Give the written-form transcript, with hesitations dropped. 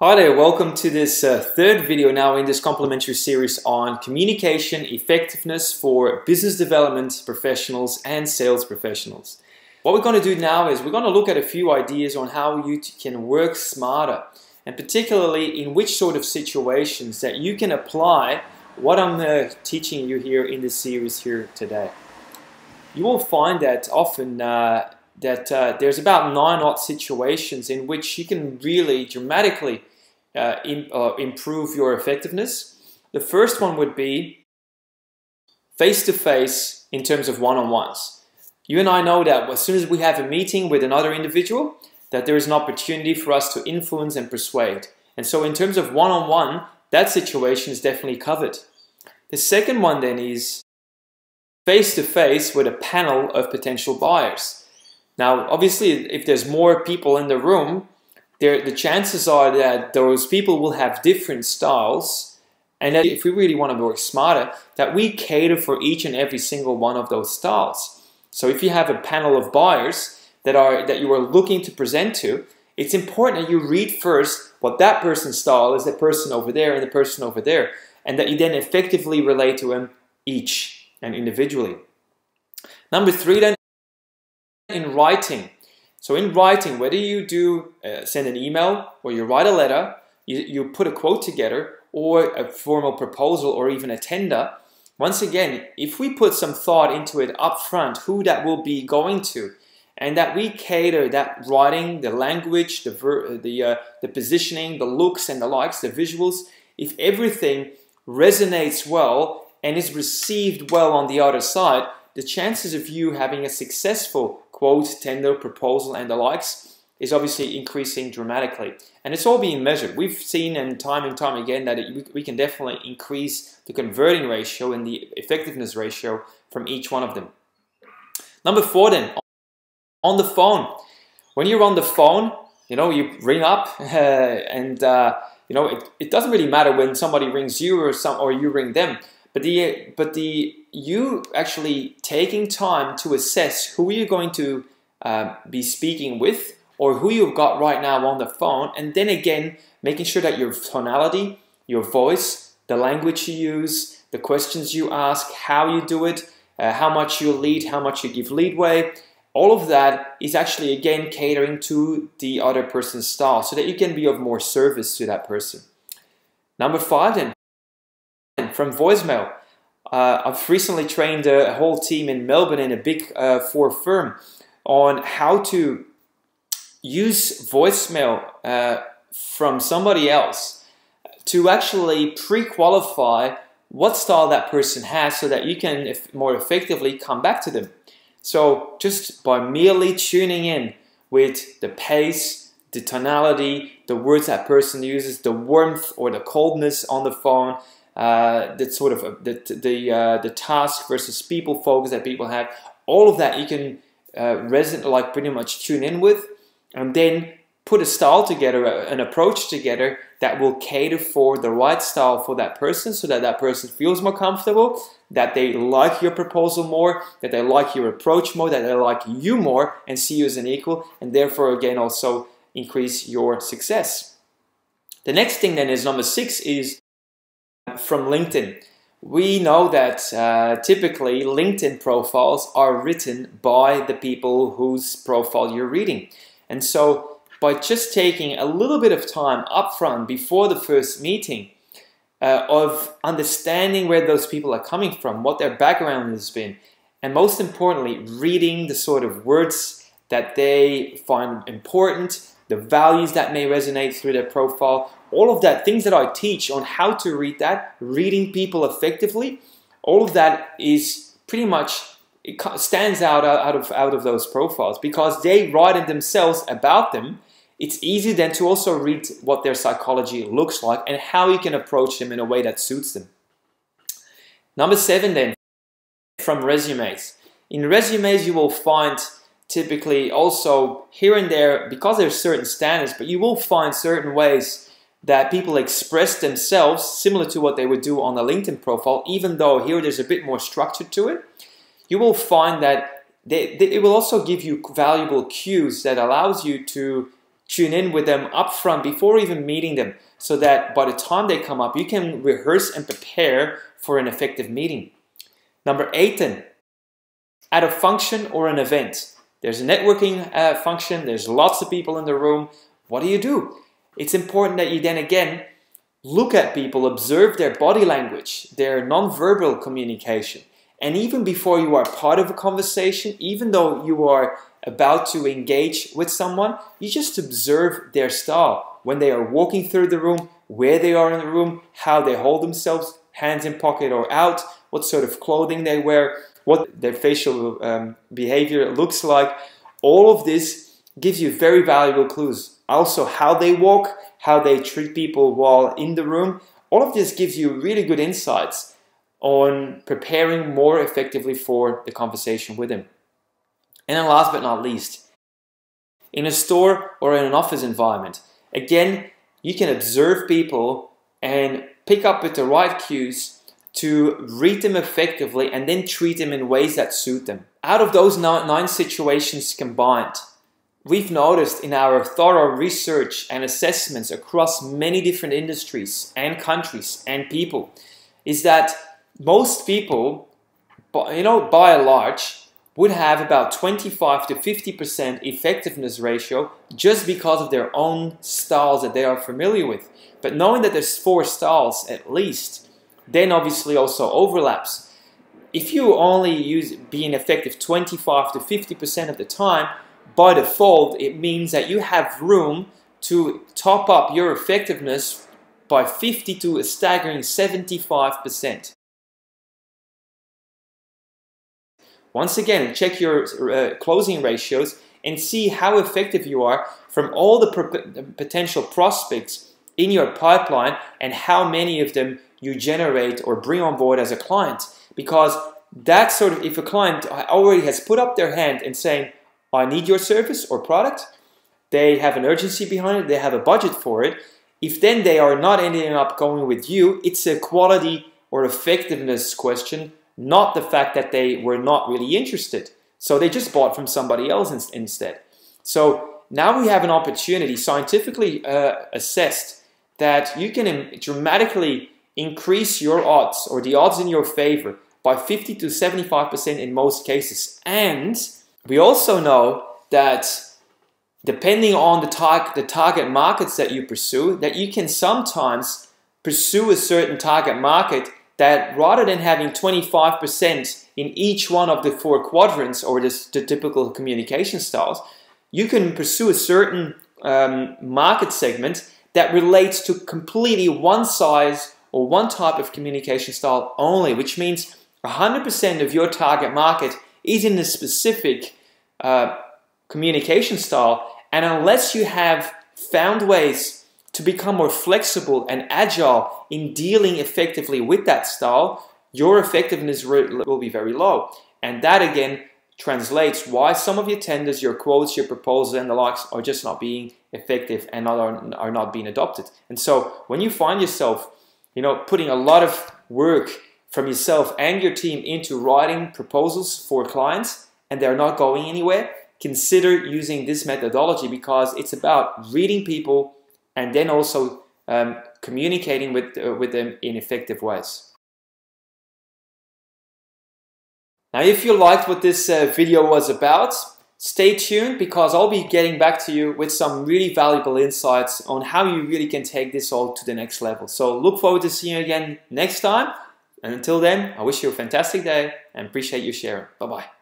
Hi there, welcome to this third video now in this complimentary series on communication effectiveness for business development professionals and sales professionals. What we're going to do now is we're going to look at a few ideas on how you can work smarter, and particularly in which sort of situations that you can apply what I'm teaching you here in this series here today. You will find that often there's about 9 odd situations in which you can really dramatically improve your effectiveness. The first one would be face-to-face in terms of one-on-ones. You and I know that as soon as we have a meeting with another individual, that there is an opportunity for us to influence and persuade. And so in terms of one-on-one, that situation is definitely covered. The second one then is face-to-face with a panel of potential buyers. Now, obviously, if there's more people in the room, the chances are that those people will have different styles, and that if we really want to work smarter, that we cater for each and every single one of those styles. So if you have a panel of buyers that you are looking to present to, it's important that you read first what that person's style is, the person over there and the person over there, and that you then effectively relate to them each and individually. Number 3 then, in writing. So in writing, whether you do send an email or you write a letter, you put a quote together or a formal proposal or even a tender, once again, if we put some thought into it up front, who that will be going to, and that we cater that writing, the language, the positioning, the looks and the likes, the visuals, if everything resonates well and is received well on the other side, the chances of you having a successful quote, tender, proposal, and the likes is obviously increasing dramatically. And it's all being measured. We've seen and time again that we can definitely increase the converting ratio and the effectiveness ratio from each one of them. Number 4 then, on the phone. When you're on the phone, you ring up and it doesn't really matter when somebody rings you or you ring them. But you actually taking time to assess who you're going to be speaking with or who you've got right now on the phone, and then again making sure that your tonality, your voice, the language you use, the questions you ask, how you do it, how much you lead, how much you give leadway, all of that is actually again catering to the other person's style so that you can be of more service to that person. Number 5 then. From voicemail. I've recently trained a whole team in Melbourne in a big 4 firm on how to use voicemail from somebody else to actually pre-qualify what style that person has so that you can more effectively come back to them. So just by merely tuning in with the pace, the tonality, the words that person uses, the warmth or the coldness on the phone, that sort of the task versus people focus that people have, all of that you can pretty much tune in with, and then put a style together, an approach together that will cater for the right style for that person, so that that person feels more comfortable, that they like your proposal more, that they like your approach more, that they like you more and see you as an equal, and therefore again also increase your success. The next thing then is number 6 is from LinkedIn. We know that typically LinkedIn profiles are written by the people whose profile you're reading. And so by just taking a little bit of time up front before the first meeting of understanding where those people are coming from, what their background has been, and most importantly, reading the sort of words that they find important, the values that may resonate through their profile, all of that, things that I teach on how to read that, reading people effectively, all of that is pretty much, it stands out of those profiles because they write it themselves about them. It's easy then to also read what their psychology looks like and how you can approach them in a way that suits them. Number 7 then, from resumes. In resumes you will find typically also here and there, because there's certain standards, but you will find certain ways that people express themselves similar to what they would do on a LinkedIn profile, even though here there's a bit more structure to it. You will find that it will also give you valuable cues that allows you to tune in with them up front before even meeting them, so that by the time they come up, you can rehearse and prepare for an effective meeting. Number 8 then, at a function or an event. There's a networking function, there's lots of people in the room. What do? It's important that you then again look at people, observe their body language, their non-verbal communication. And even before you are part of a conversation, even though you are about to engage with someone, you just observe their style. When they are walking through the room, where they are in the room, how they hold themselves, hands in pocket or out, what sort of clothing they wear, what their facial behavior looks like. All of this gives you very valuable clues. Also, how they walk, how they treat people while in the room. All of this gives you really good insights on preparing more effectively for the conversation with them. And then last but not least, in a store or in an office environment, again, you can observe people and pick up with the right cues to read them effectively and then treat them in ways that suit them. Out of those 9 situations combined, we've noticed in our thorough research and assessments across many different industries and countries and people, is that most people, by and large, would have about 25 to 50% effectiveness ratio just because of their own styles that they are familiar with. But knowing that there's 4 styles at least, then obviously also overlaps. If you only being effective 25 to 50% of the time, by default, it means that you have room to top up your effectiveness by 50 to a staggering 75%. Once again, check your closing ratios and see how effective you are from all the potential prospects in your pipeline and how many of them you generate or bring on board as a client. Because that sort of, if a client already has put up their hand and saying, I need your service or product, they have an urgency behind it, they have a budget for it. If then they are not ending up going with you, it's a quality or effectiveness question, not the fact that they were not really interested. So they just bought from somebody else instead. So now we have an opportunity, scientifically assessed, that you can dramatically increase your odds or the odds in your favor by 50 to 75% in most cases. And we also know that depending on the target markets that you pursue, that you can sometimes pursue a certain target market that rather than having 25% in each one of the 4 quadrants or the typical communication styles, you can pursue a certain market segment that relates to completely one size or one type of communication style only, which means 100% of your target market is in a specific communication style, and unless you have found ways to become more flexible and agile in dealing effectively with that style, your effectiveness will be very low. And that again translates why some of your tenders, your quotes, your proposals and the likes are just not being effective and are not being adopted. And so when you find yourself, putting a lot of work from yourself and your team into writing proposals for clients and they're not going anywhere, consider using this methodology, because it's about reading people and then also communicating with them in effective ways. Now, if you liked what this video was about, stay tuned, because I'll be getting back to you with some really valuable insights on how you really can take this all to the next level. So look forward to seeing you again next time. And until then, I wish you a fantastic day and appreciate you sharing. Bye-bye.